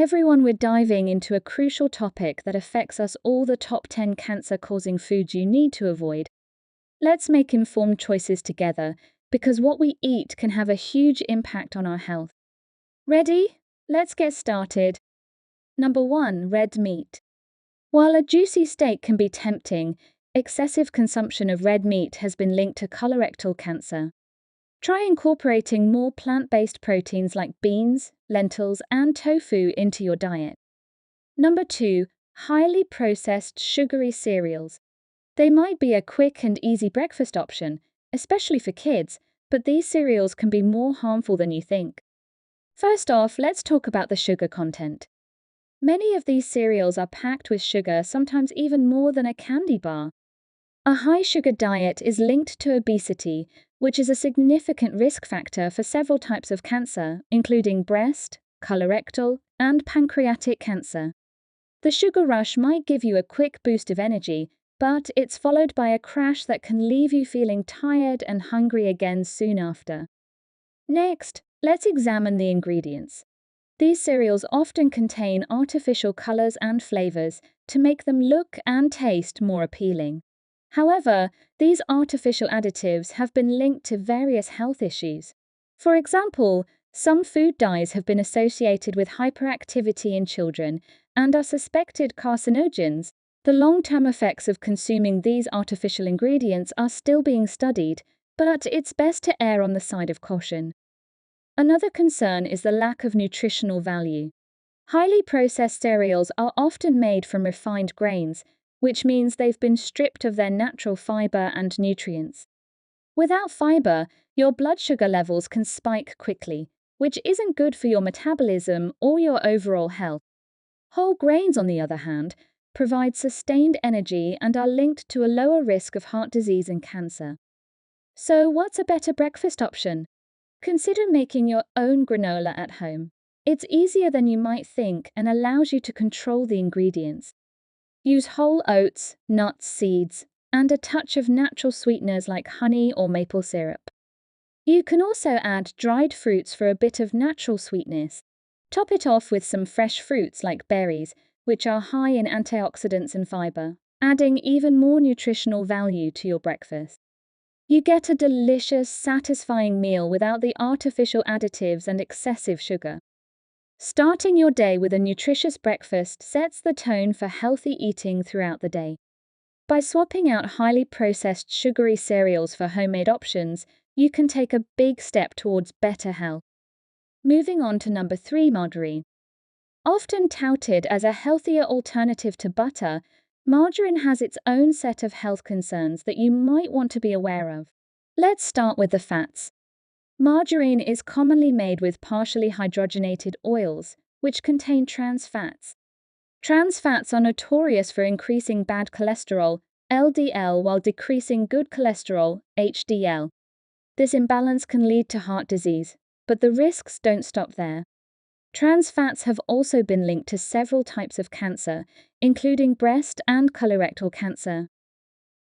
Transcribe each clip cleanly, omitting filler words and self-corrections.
everyone, we're diving into a crucial topic that affects us all: the top 10 cancer-causing foods you need to avoid. Let's make informed choices together, because what we eat can have a huge impact on our health. Ready? Let's get started. Number 1. Red meat. While a juicy steak can be tempting, excessive consumption of red meat has been linked to colorectal cancer. Try incorporating more plant-based proteins like beans, lentils, and tofu into your diet. Number 2. Highly processed sugary cereals. They might be a quick and easy breakfast option, especially for kids, but these cereals can be more harmful than you think. First off, let's talk about the sugar content. Many of these cereals are packed with sugar, sometimes even more than a candy bar. A high sugar diet is linked to obesity, which is a significant risk factor for several types of cancer, including breast, colorectal, and pancreatic cancer. The sugar rush might give you a quick boost of energy, but it's followed by a crash that can leave you feeling tired and hungry again soon after. Next, let's examine the ingredients. These cereals often contain artificial colors and flavors to make them look and taste more appealing. However, these artificial additives have been linked to various health issues. For example, some food dyes have been associated with hyperactivity in children and are suspected carcinogens. The long-term effects of consuming these artificial ingredients are still being studied, but it's best to err on the side of caution. Another concern is the lack of nutritional value. Highly processed cereals are often made from refined grains, which means they've been stripped of their natural fiber and nutrients. Without fiber, your blood sugar levels can spike quickly, which isn't good for your metabolism or your overall health. Whole grains, on the other hand, provide sustained energy and are linked to a lower risk of heart disease and cancer. So, what's a better breakfast option? Consider making your own granola at home. It's easier than you might think and allows you to control the ingredients. Use whole oats, nuts, seeds, and a touch of natural sweeteners like honey or maple syrup. You can also add dried fruits for a bit of natural sweetness. Top it off with some fresh fruits like berries, which are high in antioxidants and fiber, adding even more nutritional value to your breakfast. You get a delicious, satisfying meal without the artificial additives and excessive sugar. Starting your day with a nutritious breakfast sets the tone for healthy eating throughout the day. By swapping out highly processed sugary cereals for homemade options, you can take a big step towards better health. Moving on to number 3, margarine. Often touted as a healthier alternative to butter, margarine has its own set of health concerns that you might want to be aware of. Let's start with the fats. Margarine is commonly made with partially hydrogenated oils, which contain trans fats. Trans fats are notorious for increasing bad cholesterol, LDL, while decreasing good cholesterol, HDL. This imbalance can lead to heart disease, but the risks don't stop there. Trans fats have also been linked to several types of cancer, including breast and colorectal cancer.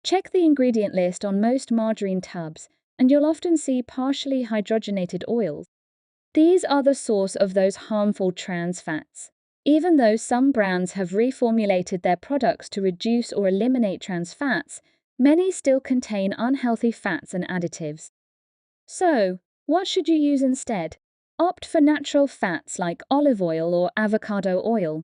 Check the ingredient list on most margarine tubs, and you'll often see partially hydrogenated oils. These are the source of those harmful trans fats. Even though some brands have reformulated their products to reduce or eliminate trans fats, many still contain unhealthy fats and additives. So, what should you use instead? Opt for natural fats like olive oil or avocado oil.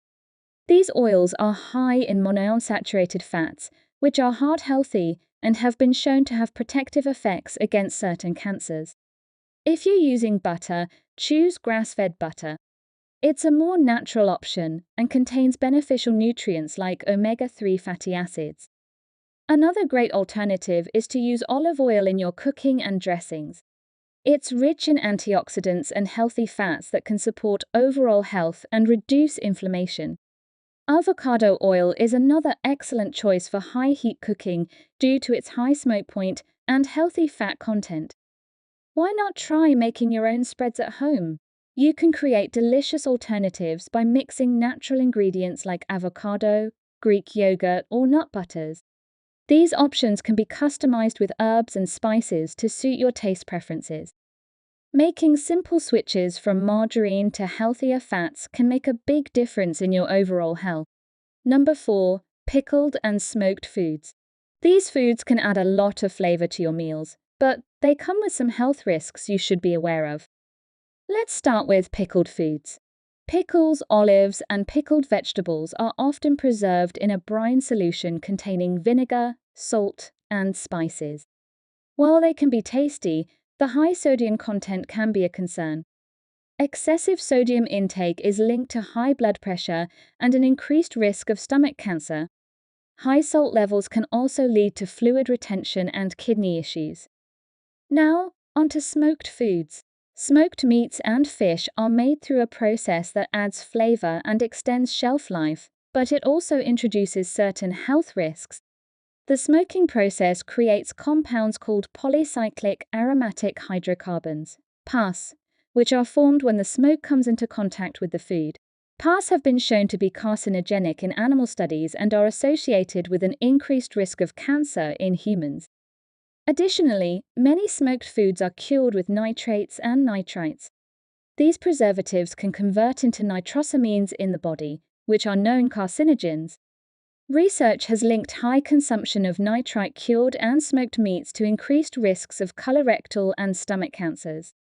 These oils are high in monounsaturated fats, which are heart-healthy and have been shown to have protective effects against certain cancers. If you're using butter, choose grass-fed butter. It's a more natural option and contains beneficial nutrients like omega-3 fatty acids. Another great alternative is to use olive oil in your cooking and dressings. It's rich in antioxidants and healthy fats that can support overall health and reduce inflammation. Avocado oil is another excellent choice for high-heat cooking due to its high smoke point and healthy fat content. Why not try making your own spreads at home? You can create delicious alternatives by mixing natural ingredients like avocado, Greek yogurt, or nut butters. These options can be customized with herbs and spices to suit your taste preferences. Making simple switches from margarine to healthier fats can make a big difference in your overall health. Number 4. Pickled and smoked foods. These foods can add a lot of flavor to your meals, but they come with some health risks you should be aware of. Let's start with pickled foods. Pickles, olives, and pickled vegetables are often preserved in a brine solution containing vinegar, salt, and spices. While they can be tasty, the high sodium content can be a concern. Excessive sodium intake is linked to high blood pressure and an increased risk of stomach cancer. High salt levels can also lead to fluid retention and kidney issues. Now, onto smoked foods. Smoked meats and fish are made through a process that adds flavor and extends shelf life, but it also introduces certain health risks. The smoking process creates compounds called polycyclic aromatic hydrocarbons, PAHs, which are formed when the smoke comes into contact with the food. PAHs have been shown to be carcinogenic in animal studies and are associated with an increased risk of cancer in humans. Additionally, many smoked foods are cured with nitrates and nitrites. These preservatives can convert into nitrosamines in the body, which are known carcinogens. Research has linked high consumption of nitrite-cured and smoked meats to increased risks of colorectal and stomach cancers.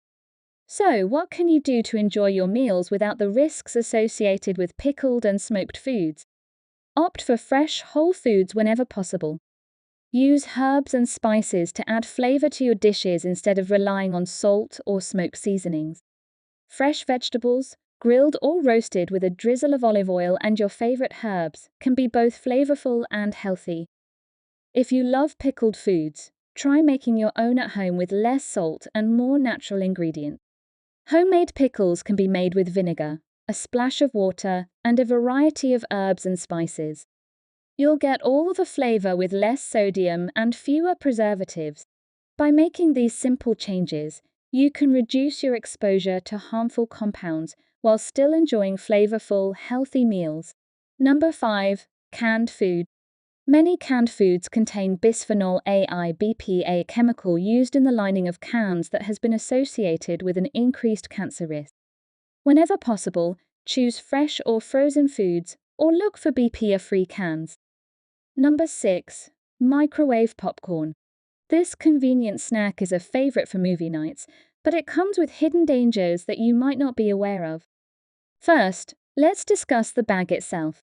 So, what can you do to enjoy your meals without the risks associated with pickled and smoked foods? Opt for fresh, whole foods whenever possible. Use herbs and spices to add flavor to your dishes instead of relying on salt or smoke seasonings. Fresh vegetables, grilled or roasted with a drizzle of olive oil and your favorite herbs, can be both flavorful and healthy. If you love pickled foods, try making your own at home with less salt and more natural ingredients. Homemade pickles can be made with vinegar, a splash of water, and a variety of herbs and spices. You'll get all the flavor with less sodium and fewer preservatives. By making these simple changes, you can reduce your exposure to harmful compounds while still enjoying flavorful, healthy meals. Number 5. Canned food. Many canned foods contain bisphenol A BPA, a chemical used in the lining of cans that has been associated with an increased cancer risk. Whenever possible, choose fresh or frozen foods or look for BPA-free cans. Number 6. Microwave popcorn. This convenient snack is a favorite for movie nights, but it comes with hidden dangers that you might not be aware of. First, let's discuss the bag itself.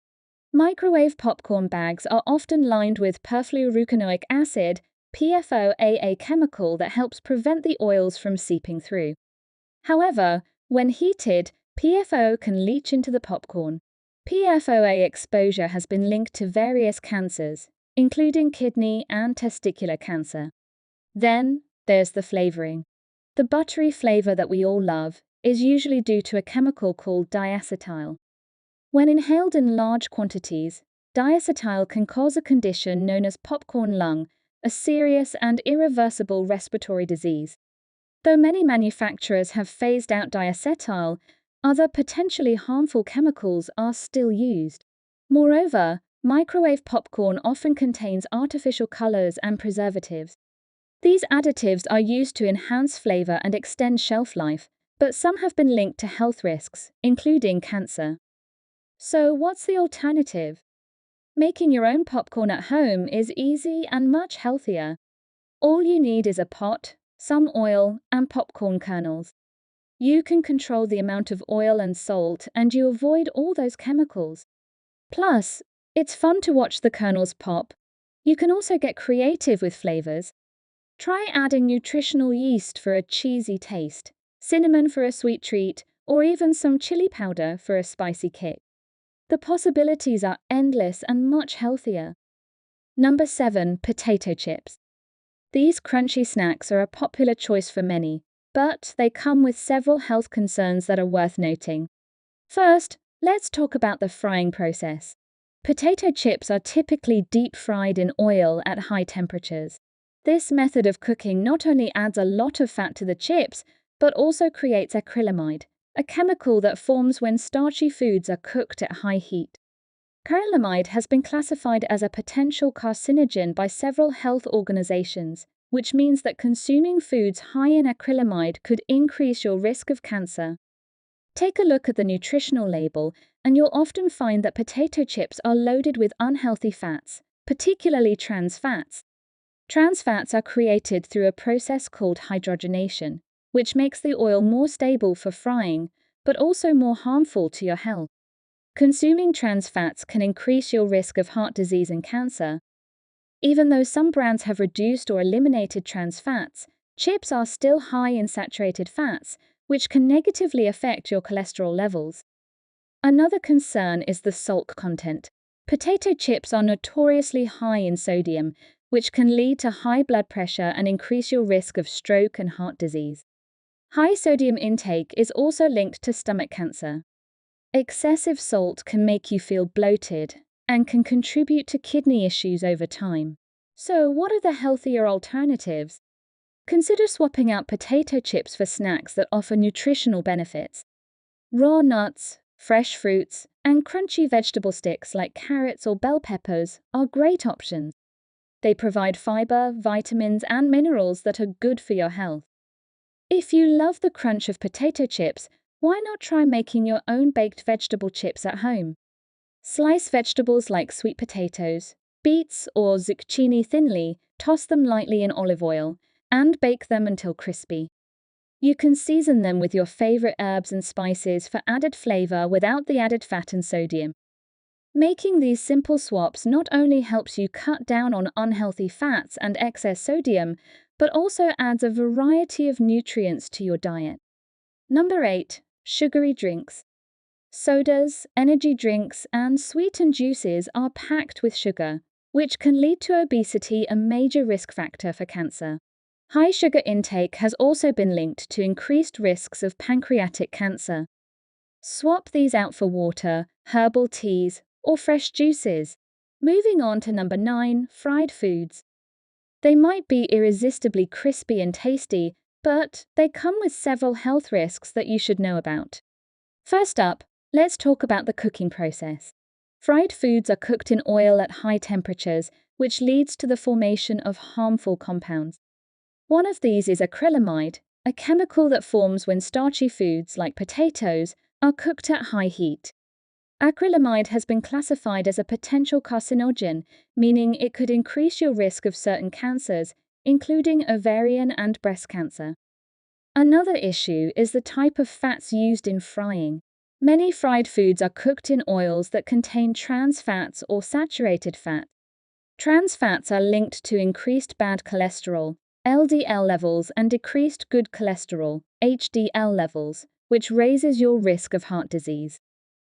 Microwave popcorn bags are often lined with perfluoroocanoic acid, PFOA, a chemical that helps prevent the oils from seeping through. However, when heated, PFOA can leach into the popcorn. PFOA exposure has been linked to various cancers, including kidney and testicular cancer. Then, there's the flavoring. The buttery flavor that we all love is usually due to a chemical called diacetyl. When inhaled in large quantities, diacetyl can cause a condition known as popcorn lung, a serious and irreversible respiratory disease. Though many manufacturers have phased out diacetyl, other potentially harmful chemicals are still used. Moreover, microwave popcorn often contains artificial colors and preservatives. These additives are used to enhance flavor and extend shelf life, but some have been linked to health risks, including cancer. So, what's the alternative? Making your own popcorn at home is easy and much healthier. All you need is a pot, some oil, and popcorn kernels. You can control the amount of oil and salt, and you avoid all those chemicals. Plus, it's fun to watch the kernels pop. You can also get creative with flavors. Try adding nutritional yeast for a cheesy taste, cinnamon for a sweet treat, or even some chili powder for a spicy kick. The possibilities are endless and much healthier. Number 7. Potato chips. These crunchy snacks are a popular choice for many, but they come with several health concerns that are worth noting. First, let's talk about the frying process. Potato chips are typically deep fried in oil at high temperatures. This method of cooking not only adds a lot of fat to the chips, but also creates acrylamide, a chemical that forms when starchy foods are cooked at high heat. Acrylamide has been classified as a potential carcinogen by several health organizations, which means that consuming foods high in acrylamide could increase your risk of cancer. Take a look at the nutritional label, and you'll often find that potato chips are loaded with unhealthy fats, particularly trans fats. Trans fats are created through a process called hydrogenation, which makes the oil more stable for frying, but also more harmful to your health. Consuming trans fats can increase your risk of heart disease and cancer. Even though some brands have reduced or eliminated trans fats, chips are still high in saturated fats, which can negatively affect your cholesterol levels. Another concern is the salt content. Potato chips are notoriously high in sodium, which can lead to high blood pressure and increase your risk of stroke and heart disease. High sodium intake is also linked to stomach cancer. Excessive salt can make you feel bloated and can contribute to kidney issues over time. So, what are the healthier alternatives? Consider swapping out potato chips for snacks that offer nutritional benefits. Raw nuts, fresh fruits, and crunchy vegetable sticks like carrots or bell peppers are great options. They provide fiber, vitamins, and minerals that are good for your health. If you love the crunch of potato chips, why not try making your own baked vegetable chips at home? Slice vegetables like sweet potatoes, beets, or zucchini thinly, toss them lightly in olive oil, and bake them until crispy. You can season them with your favorite herbs and spices for added flavor without the added fat and sodium. Making these simple swaps not only helps you cut down on unhealthy fats and excess sodium, but also adds a variety of nutrients to your diet. Number 8. Sugary drinks. Sodas, energy drinks, and sweetened juices are packed with sugar, which can lead to obesity, a major risk factor for cancer. High sugar intake has also been linked to increased risks of pancreatic cancer. Swap these out for water, herbal teas, or fresh juices. Moving on to number 9, fried foods. They might be irresistibly crispy and tasty, but they come with several health risks that you should know about. First up, let's talk about the cooking process. Fried foods are cooked in oil at high temperatures, which leads to the formation of harmful compounds. One of these is acrylamide, a chemical that forms when starchy foods like potatoes are cooked at high heat. Acrylamide has been classified as a potential carcinogen, meaning it could increase your risk of certain cancers, including ovarian and breast cancer. Another issue is the type of fats used in frying. Many fried foods are cooked in oils that contain trans fats or saturated fat. Trans fats are linked to increased bad cholesterol, LDL levels, and decreased good cholesterol, HDL levels, which raises your risk of heart disease.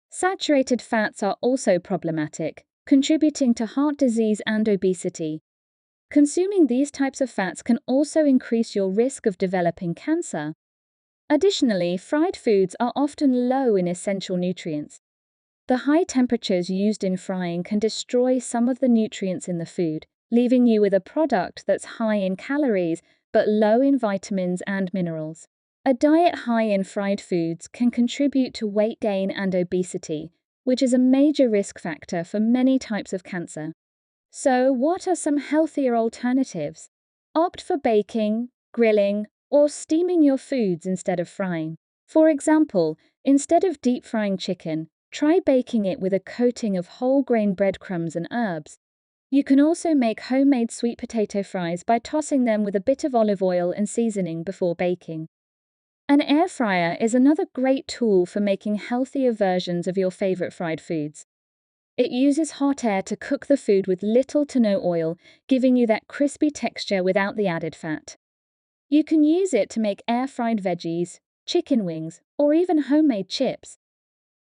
Saturated fats are also problematic, contributing to heart disease and obesity. Consuming these types of fats can also increase your risk of developing cancer. Additionally, fried foods are often low in essential nutrients. The high temperatures used in frying can destroy some of the nutrients in the food, leaving you with a product that's high in calories but low in vitamins and minerals. A diet high in fried foods can contribute to weight gain and obesity, which is a major risk factor for many types of cancer. So, what are some healthier alternatives? Opt for baking, grilling, or steaming your foods instead of frying. For example, instead of deep frying chicken, try baking it with a coating of whole grain breadcrumbs and herbs. You can also make homemade sweet potato fries by tossing them with a bit of olive oil and seasoning before baking. An air fryer is another great tool for making healthier versions of your favorite fried foods. It uses hot air to cook the food with little to no oil, giving you that crispy texture without the added fat. You can use it to make air-fried veggies, chicken wings, or even homemade chips.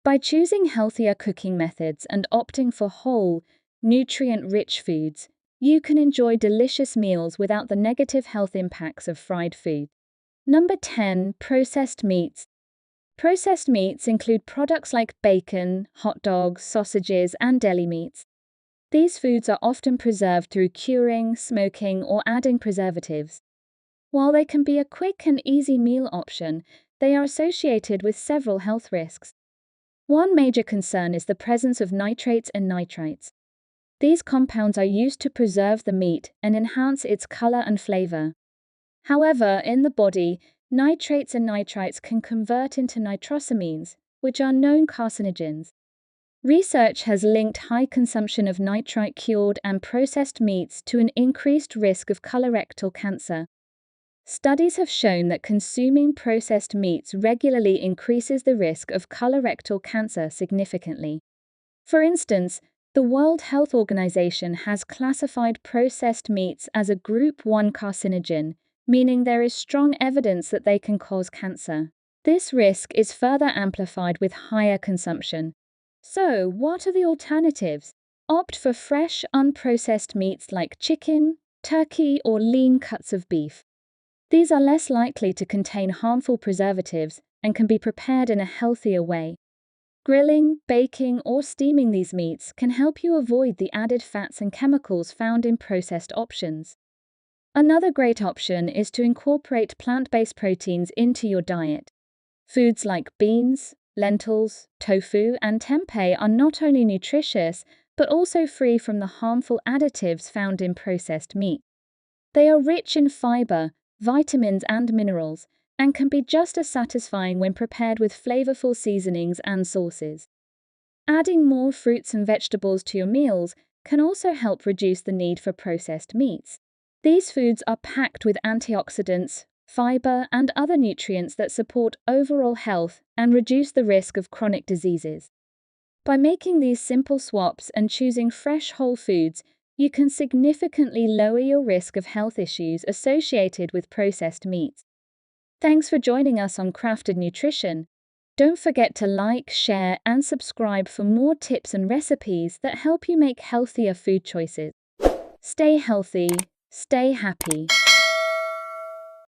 By choosing healthier cooking methods and opting for whole, nutrient-rich foods, you can enjoy delicious meals without the negative health impacts of fried food. Number 10. Processed meats. Processed meats include products like bacon, hot dogs, sausages, and deli meats. These foods are often preserved through curing, smoking, or adding preservatives. While they can be a quick and easy meal option, they are associated with several health risks. One major concern is the presence of nitrates and nitrites. These compounds are used to preserve the meat and enhance its color and flavor. However, in the body, nitrates and nitrites can convert into nitrosamines, which are known carcinogens. Research has linked high consumption of nitrite-cured and processed meats to an increased risk of colorectal cancer. Studies have shown that consuming processed meats regularly increases the risk of colorectal cancer significantly. For instance, the World Health Organization has classified processed meats as a Group 1 carcinogen, meaning there is strong evidence that they can cause cancer. This risk is further amplified with higher consumption. So, what are the alternatives? Opt for fresh, unprocessed meats like chicken, turkey, or lean cuts of beef. These are less likely to contain harmful preservatives and can be prepared in a healthier way. Grilling, baking, or steaming these meats can help you avoid the added fats and chemicals found in processed options. Another great option is to incorporate plant-based proteins into your diet. Foods like beans, lentils, tofu, and tempeh are not only nutritious, but also free from the harmful additives found in processed meat. They are rich in fiber, vitamins, and minerals, and can be just as satisfying when prepared with flavorful seasonings and sauces. Adding more fruits and vegetables to your meals can also help reduce the need for processed meats. These foods are packed with antioxidants, fiber, and other nutrients that support overall health and reduce the risk of chronic diseases. By making these simple swaps and choosing fresh whole foods, you can significantly lower your risk of health issues associated with processed meats. Thanks for joining us on Crafted Nutrition. Don't forget to like, share, and subscribe for more tips and recipes that help you make healthier food choices. Stay healthy, stay happy.